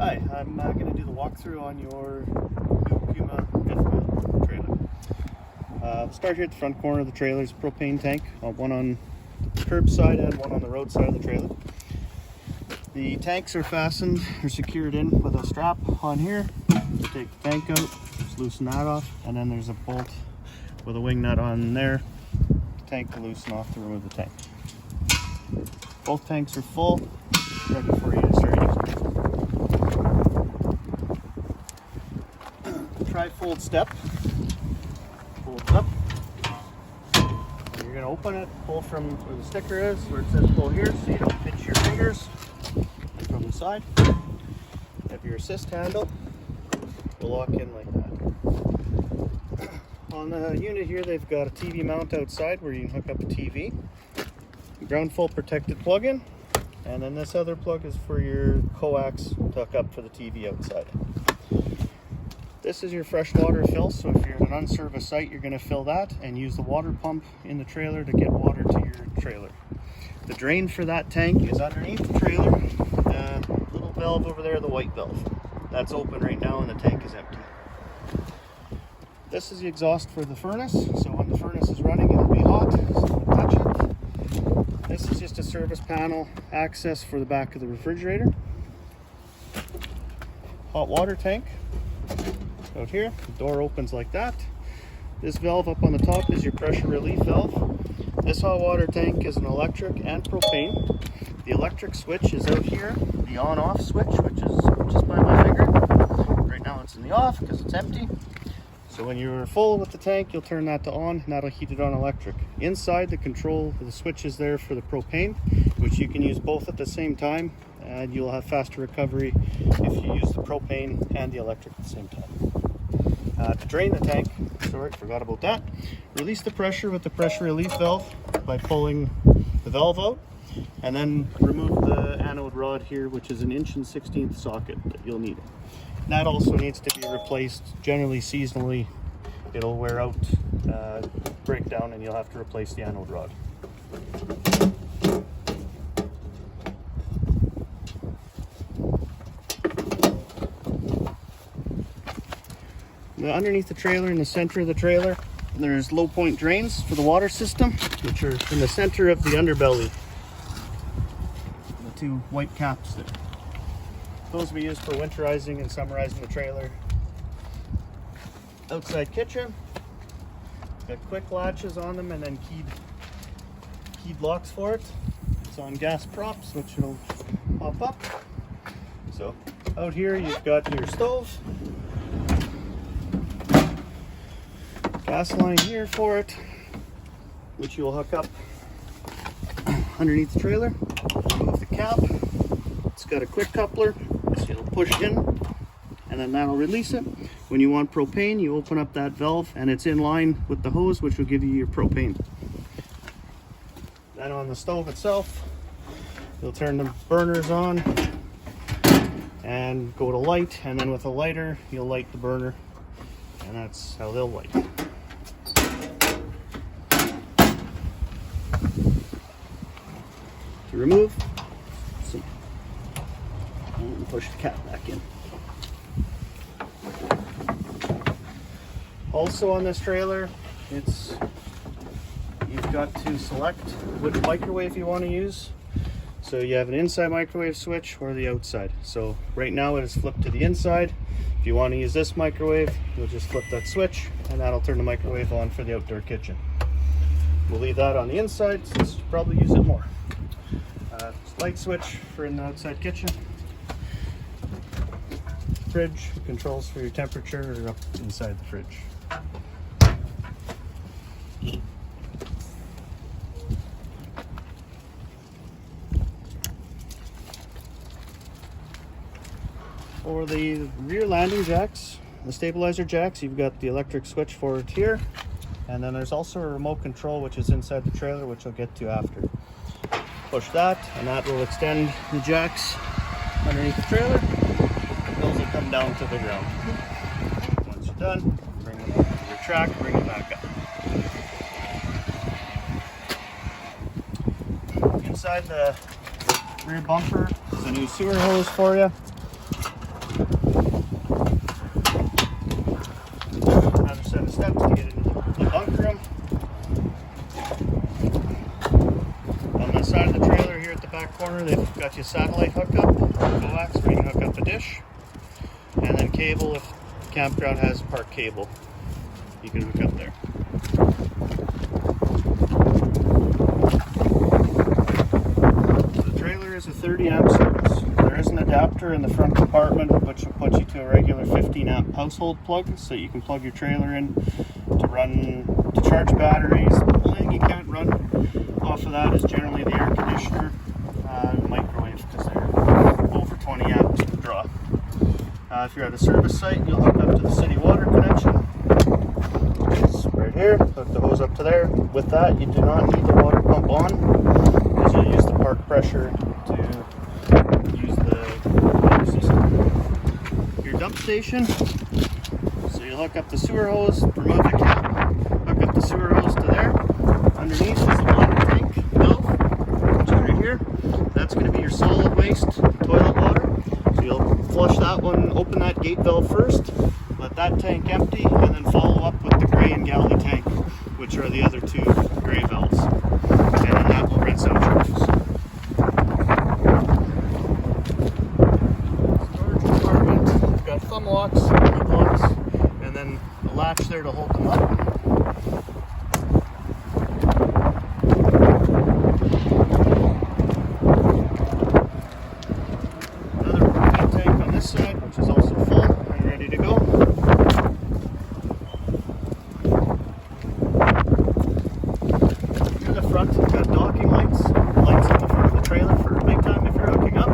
Hi, I'm going to do the walkthrough on your new Puma fifth wheel trailer. We'll start here at the front corner of the trailer. There's a propane tank, one on the curb side and one on the road side of the trailer. The tanks are fastened or secured in with a strap on here. You take the tank out, just loosen that off, and then there's a bolt with a wing nut on there, the tank to loosen off to remove the tank. Both tanks are full, ready for you to start using. Tri-fold step, folds up. And you're going to open it, pull from where the sticker is, where it says pull here, so you don't pinch your fingers from the side. You have your assist handle, will lock in like that. On the unit here, they've got a TV mount outside where you can hook up a TV. Ground fault protected plug-in, and then this other plug is for your coax to hook up for the TV outside. This is your freshwater fill, so if you're in an unserviced site, you're going to fill that and use the water pump in the trailer to get water to your trailer. The drain for that tank is underneath the trailer, little valve over there, the white valve. That's open right now and the tank is empty. This is the exhaust for the furnace, so when the furnace is running it'll be hot, so don't touch it. This is just a service panel access for the back of the refrigerator. Hot water tank. Out here, the door opens like that. This valve up on the top is your pressure relief valve. This hot water tank is an electric and propane. The electric switch is out here, the on-off switch, which is just by my finger. Right now it's in the off because it's empty. So when you're full with the tank, you'll turn that to on, and that'll heat it on electric. Inside, the control, the switch is there for the propane, which you can use both at the same time, and you'll have faster recovery if you use the propane and the electric at the same time. To drain the tank, sorry, forgot about that. Release the pressure with the pressure relief valve by pulling the valve out, and then remove the anode rod here, which is an 1/16" socket that you'll need. That also needs to be replaced, generally seasonally. It'll wear out, break down, and you'll have to replace the anode rod. Now, underneath the trailer, in the center of the trailer, there's low point drains for the water system, which are in the center of the underbelly. The two white caps there. Those we use for winterizing and summerizing the trailer. Outside kitchen, got quick latches on them and then keyed locks for it. It's on gas props, which will pop up. So out here you've got your stove, gas line here for it, which you'll hook up underneath the trailer. Move the cap. It's got a quick coupler, so it'll push in and then that'll release it. When you want propane, you open up that valve and it's in line with the hose, which will give you your propane. Then on the stove itself, you'll turn the burners on and go to light, and then with a lighter you'll light the burner, and that's how they'll light. To remove, and push the cap back in. Also on this trailer, you've got to select which microwave you want to use. So you have an inside microwave switch or the outside. So right now it is flipped to the inside. If you want to use this microwave, you'll just flip that switch and that'll turn the microwave on for the outdoor kitchen. We'll leave that on the inside since you probably use it more. Light switch for in the outside kitchen. Fridge, controls for your temperature or up inside the fridge. For the rear landing jacks, the stabilizer jacks, you've got the electric switch for it here, and then there's also a remote control which is inside the trailer, which I'll get to after. Push that, and that will extend the jacks underneath the trailer. Those will come down to the ground. Once you're done, bring them up to your track, bring it back up. Inside the rear bumper is a new sewer hose for you. corner, they've got you satellite hookup, coax where you can hook up a dish, and then cable if the campground has park cable. You can hook up there. The trailer is a 30 amp service. There is an adapter in the front compartment which will put you to a regular 15 amp household plug, so you can plug your trailer in to charge batteries. The only thing you can't run off of that is generally the air conditioner and microwave, because they're over 20 amps draw. If you're at a service site, you'll hook up to the city water connection. It's right here. Hook the hose up to there. With that, you do not need the water pump on, because you'll use the park pressure to use the water system. Your dump station. So you'll hook up the sewer hose, remove the cap, hook up the sewer hose to there. Underneath is the water tank valve, which is right here. That's going to be your solid waste toilet water. So you'll flush that one, open that gate valve first, let that tank empty, and then follow up with the gray and galley tank, which are the other two gray valves. And then that will rinse out your hose. Storage compartment, we've got thumb locks, lug locks, and then a latch there to hold them up. Side, which is also full and ready to go. In the front, we've got docking lights in the front of the trailer for big time if you're hooking up.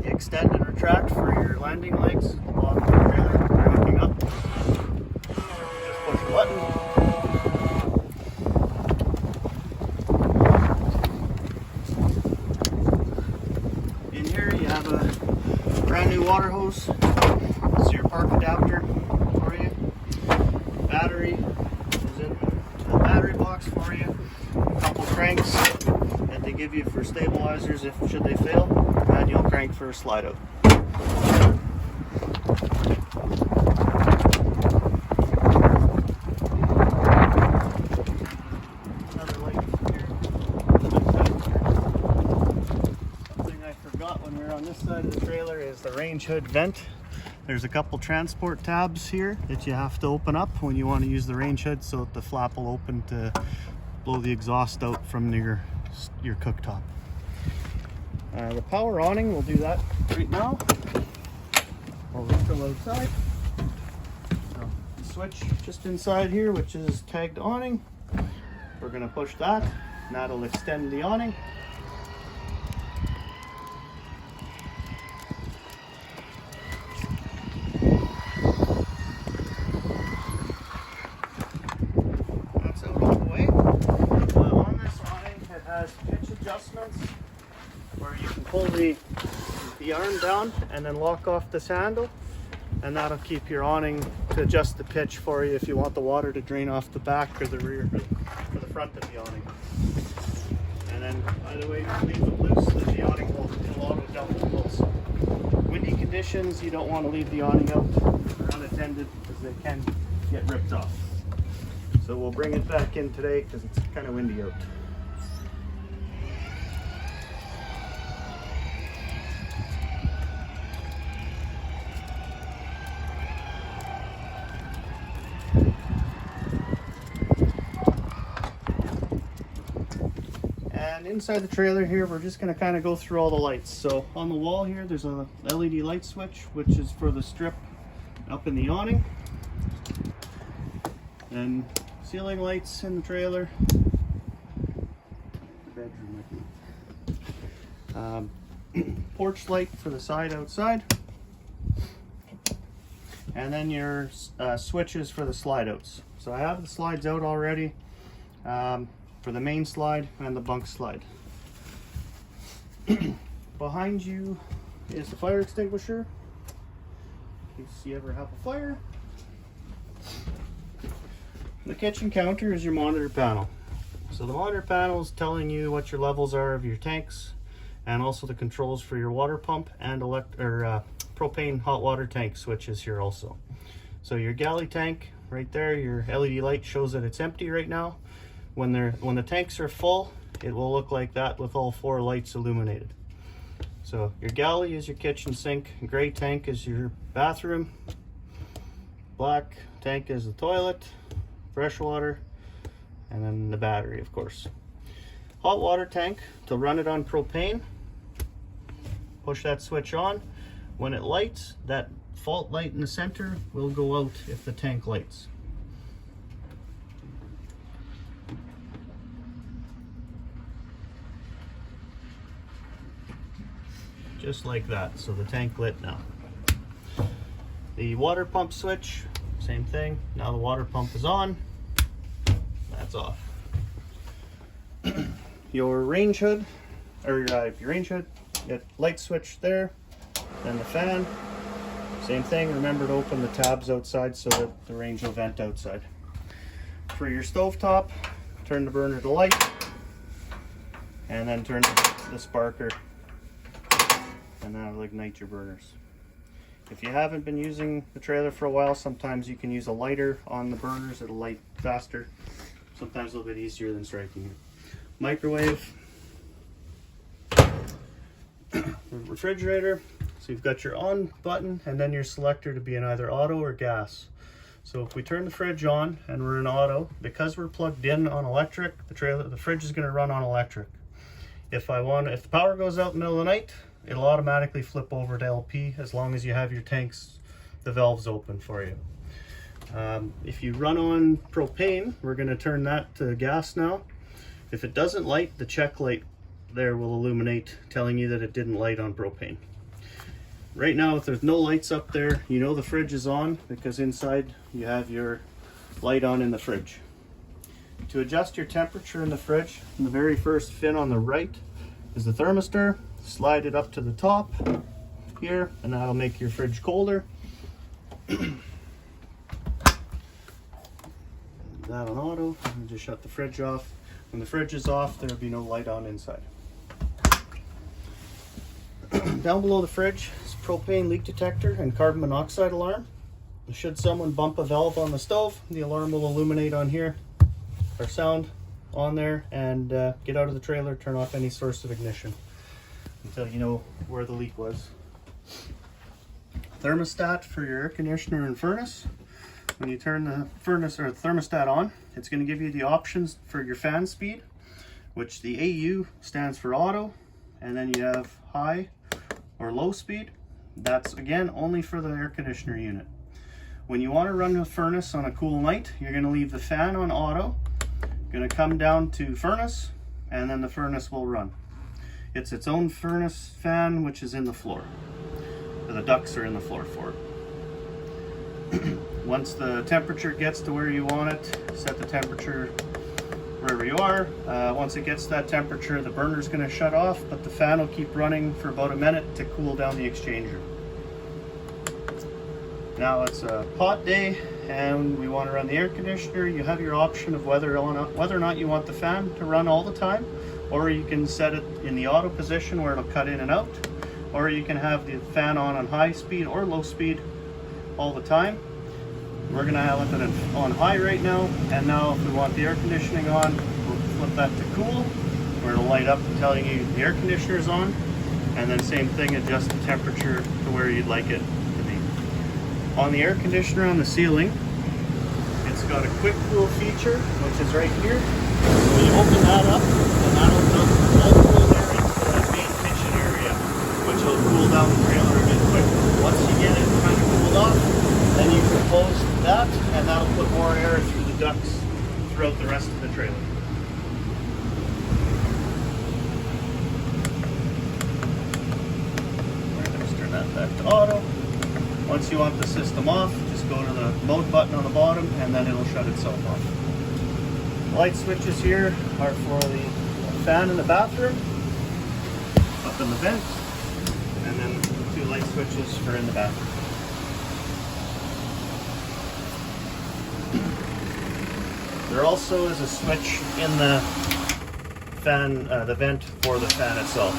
You extend and retract for your landing legs along the trailer if you're hooking up. Just push a button. In here you have a brand new water hose. This is your park adapter for you. Battery is in the battery box for you. A couple cranks that they give you for stabilizers if should they fail. Manual crank for a slide out. Another light here. Something I forgot when we were on this side of the trailer is the range hood vent. There's a couple transport tabs here that you have to open up when you want to use the range hood, so that the flap will open to blow the exhaust out from your cooktop. The power awning, we'll do that right now. While we're still outside. So, the switch just inside here, which is tagged awning. We're going to push that, and that'll extend the awning. Adjustments where you can pull the arm down and then lock off this handle, and that'll keep your awning to adjust the pitch for you if you want the water to drain off the back or the rear or the front of the awning. And then either way, if you leave it loose, then the awning will auto dump and close. Windy conditions, you don't want to leave the awning out or unattended because they can get ripped off. So we'll bring it back in today because it's kind of windy out. And inside the trailer here, we're just going to kind of go through all the lights. So on the wall here, there's a LED light switch, which is for the strip up in the awning. And ceiling lights in the trailer. The bedroom. Porch light for the side outside. And then your switches for the slide outs. So I have the slides out already. For the main slide and the bunk slide. Behind you is the fire extinguisher, in case you ever have a fire. The kitchen counter is your monitor panel. So the monitor panel is telling you what your levels are of your tanks, and also the controls for your water pump and propane hot water tank switches here also. So your galley tank right there, your LED light shows that it's empty right now. When the tanks are full, it will look like that with all 4 lights illuminated. So your galley is your kitchen sink, gray tank is your bathroom, black tank is the toilet, fresh water, and then the battery, of course. Hot water tank, to run it on propane, push that switch on. When it lights, that fault light in the center will go out if the tank lights. Just like that, so the tank lit now. The water pump switch, same thing. Now the water pump is on, that's off. Your range hood, or your range hood, get light switch there, then the fan. Same thing, remember to open the tabs outside so that the range will vent outside. For your stovetop, turn the burner to light, and then turn the sparker, and that'll ignite your burners. If you haven't been using the trailer for a while, sometimes you can use a lighter on the burners, it'll light faster. Sometimes a little bit easier than striking it. Microwave, refrigerator. So you've got your on button and then your selector to be in either auto or gas. So if we turn the fridge on and we're in auto, because we're plugged in on electric, the fridge is going to run on electric. If the power goes out in the middle of the night, it'll automatically flip over to LP as long as you have your tanks, the valves open for you. If you run on propane, we're going to turn that to gas now. If it doesn't light, the check light there will illuminate, telling you that it didn't light on propane. Right now, if there's no lights up there, you know the fridge is on because inside you have your light on in the fridge. To adjust your temperature in the fridge, the very first fin on the right is the thermostat. Slide it up to the top here, and that'll make your fridge colder. That on auto, and just shut the fridge off. When the fridge is off, there'll be no light on inside. Down below the fridge is propane leak detector and carbon monoxide alarm. Should someone bump a valve on the stove, the alarm will illuminate on here, or sound on there, and get out of the trailer, turn off any source of ignition until you know where the leak was. Thermostat for your air conditioner and furnace. When you turn the furnace or the thermostat on, it's going to give you the options for your fan speed, which the AU stands for auto, and then you have high or low speed. That's again only for the air conditioner unit. When you want to run the furnace on a cool night, you're going to leave the fan on auto, going to come down to furnace, and then the furnace will run. It's its own furnace fan, which is in the floor. The ducts are in the floor for it. Once the temperature gets to where you want it, set the temperature wherever you are. Once it gets to that temperature, the burner's going to shut off, but the fan will keep running for about a minute to cool down the exchanger. Now it's a hot day and we want to run the air conditioner. You have your option of whether or not you want the fan to run all the time, or you can set it in the auto position where it'll cut in and out, or you can have the fan on high speed or low speed all the time. We're going to have it on high right now, and now if we want the air conditioning on, we'll flip that to cool, where it'll light up telling you the air conditioner is on, and then same thing, adjust the temperature to where you'd like it to be. On the air conditioner on the ceiling, it's got a quick cool feature, which is right here. When you open that up, and that'll dump all the cold air into that main kitchen area, which will cool down the trailer a bit quicker. Once you get it kind of cooled off, then you can close that, and that'll put more air through the ducts throughout the rest of the trailer. Let's turn that back to auto. Once you want the system off, just go to the mode button on the bottom, and then it'll shut itself off. The light switches here are for the fan in the bathroom, up in the vent, and then the 2 light switches are in the bathroom. There also is a switch in the fan, the vent for the fan itself.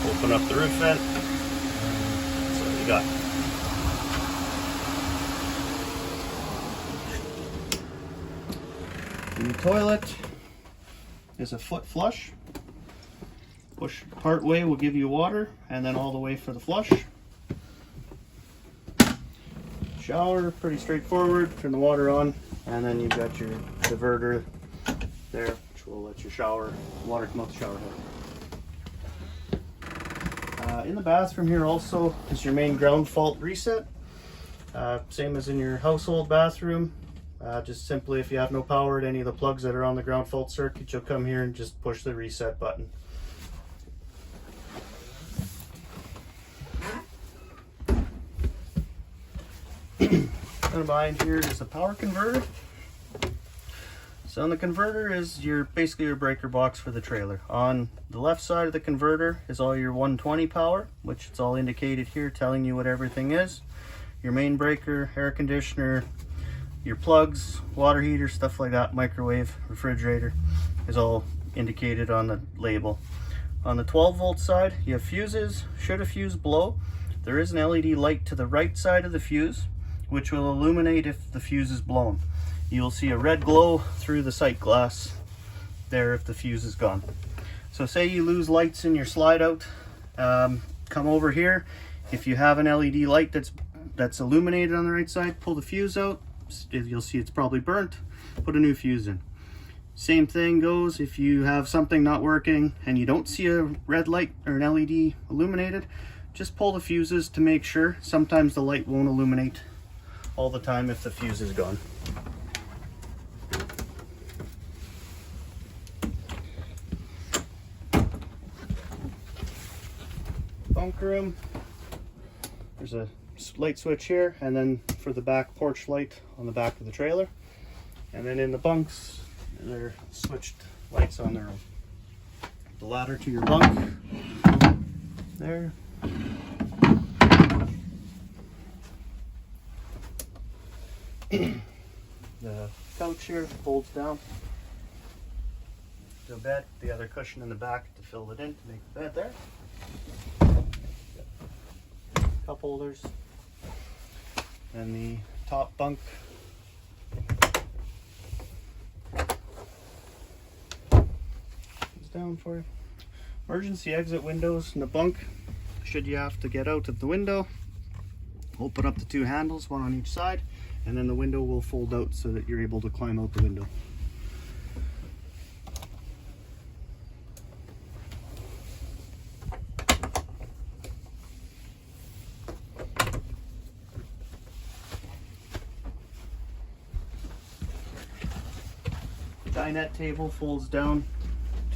Open up the roof vent. That's what you got. In the toilet, is a foot flush. Push part way will give you water, and then all the way for the flush. Shower, pretty straightforward. Turn the water on, and then you've got your diverter there, which will let your water come out the shower head. In the bathroom here also is your main ground fault reset. Same as in your household bathroom. Just simply, if you have no power at any of the plugs that are on the ground fault circuit, you'll come here and just push the reset button. And behind here is the power converter. So on the converter is basically your breaker box for the trailer. On the left side of the converter is all your 120 power, which it's all indicated here, telling you what everything is. Your main breaker, air conditioner, your plugs, water heater, stuff like that, microwave, refrigerator, is all indicated on the label. On the 12 volt side, you have fuses. Should a fuse blow, there is an LED light to the right side of the fuse, which will illuminate if the fuse is blown. You'll see a red glow through the sight glass there if the fuse is gone. So say you lose lights in your slide out, come over here. If you have an LED light that's illuminated on the right side, pull the fuse out. You'll see it's probably burnt. Put a new fuse in. Same thing goes if you have something not working and you don't see a red light or an LED illuminated, just pull the fuses to make sure. Sometimes the light won't illuminate all the time if the fuse is gone. Bunk room. There's a light switch here, and then for the back porch light on the back of the trailer. And then in the bunks, they're switched lights on their own. The ladder to your bunk there. The couch here folds down to a bed. The other cushion in the back to fill it in to make the bed there. Cup holders. And the top bunk is down for you. Emergency exit windows in the bunk. Should you have to get out of the window, open up the two handles, one on each side, and then the window will fold out so that you're able to climb out the window. Dinette table folds down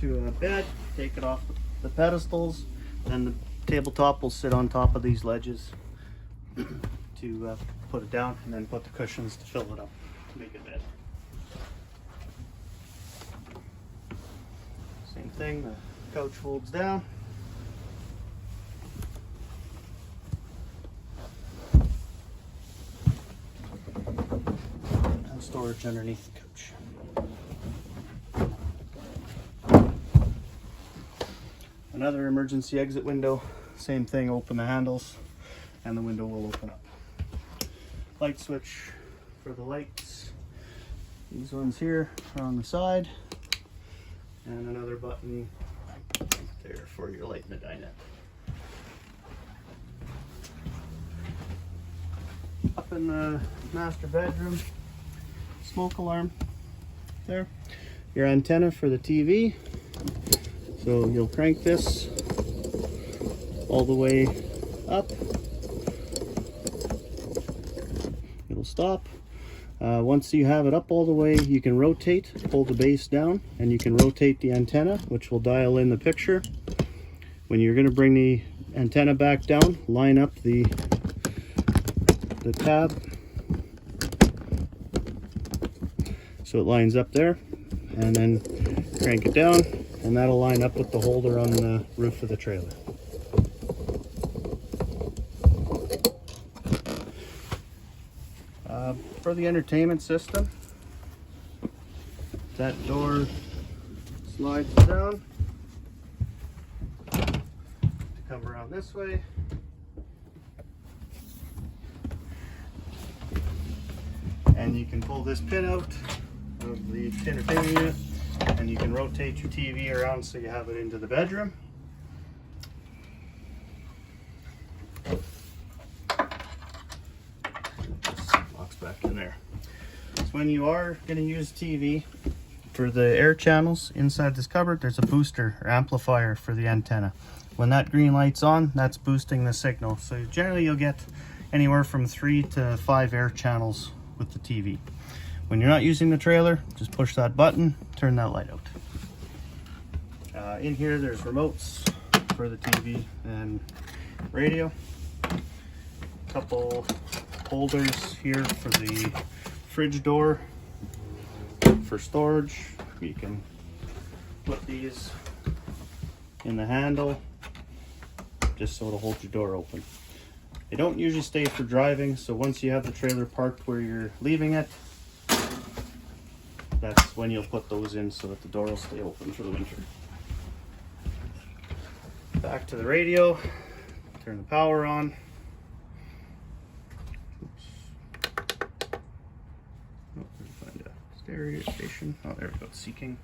to a bed. Take it off the pedestals, then the tabletop will sit on top of these ledges to put it down, and then put the cushions to fill it up to make a bed. Same thing, the couch folds down. And storage underneath the couch. Another emergency exit window, same thing, open the handles and the window will open up. Light switch for the lights. These ones here are on the side, and another button there for your light in the dinette. Up in the master bedroom, smoke alarm there. Your antenna for the TV. So you'll crank this all the way up. It'll stop. Once you have it up all the way, you can rotate, pull the base down, and you can rotate the antenna, which will dial in the picture. When you're going to bring the antenna back down, line up the tab so it lines up there, and then crank it down, and that'll line up with the holder on the roof of the trailer. For the entertainment system, that door slides down to come around this way. And you can pull this pin out of the entertainment unit And you can rotate your TV around so you have it into the bedroom. Locks back in there. So when you are going to use TV, for the air channels inside this cupboard, there's a booster or amplifier for the antenna. When that green light's on, that's boosting the signal. So generally you'll get anywhere from 3 to 5 air channels with the TV. When you're not using the trailer, just push that button, turn that light out. In here there's remotes for the TV and radio. A couple holders here for the fridge door for storage. You can put these in the handle just so it'll hold your door open. They don't usually stay for driving, so once you have the trailer parked where you're leaving it, that's when you'll put those in so that the door will stay open for the winter. Back to the radio, turn the power on. Find a stereo station. Oh, there we go, seeking.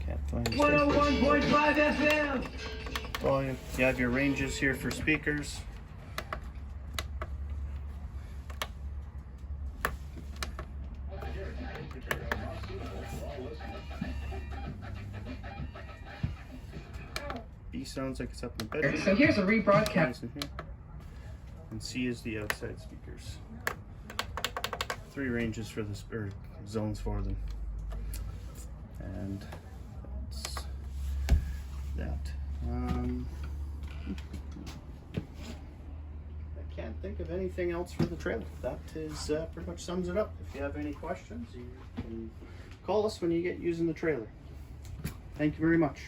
Can't find the 101.5 FM. volume. You have your ranges here for speakers. B sounds like it's up in the bedroom. So here's a rebroadcast. And C is the outside speakers. 3 ranges for this, or zones for them. And that's that. I can't think of anything else for the trailer. That is pretty much sums it up. If you have any questions, you can call us when you get using the trailer. Thank you very much.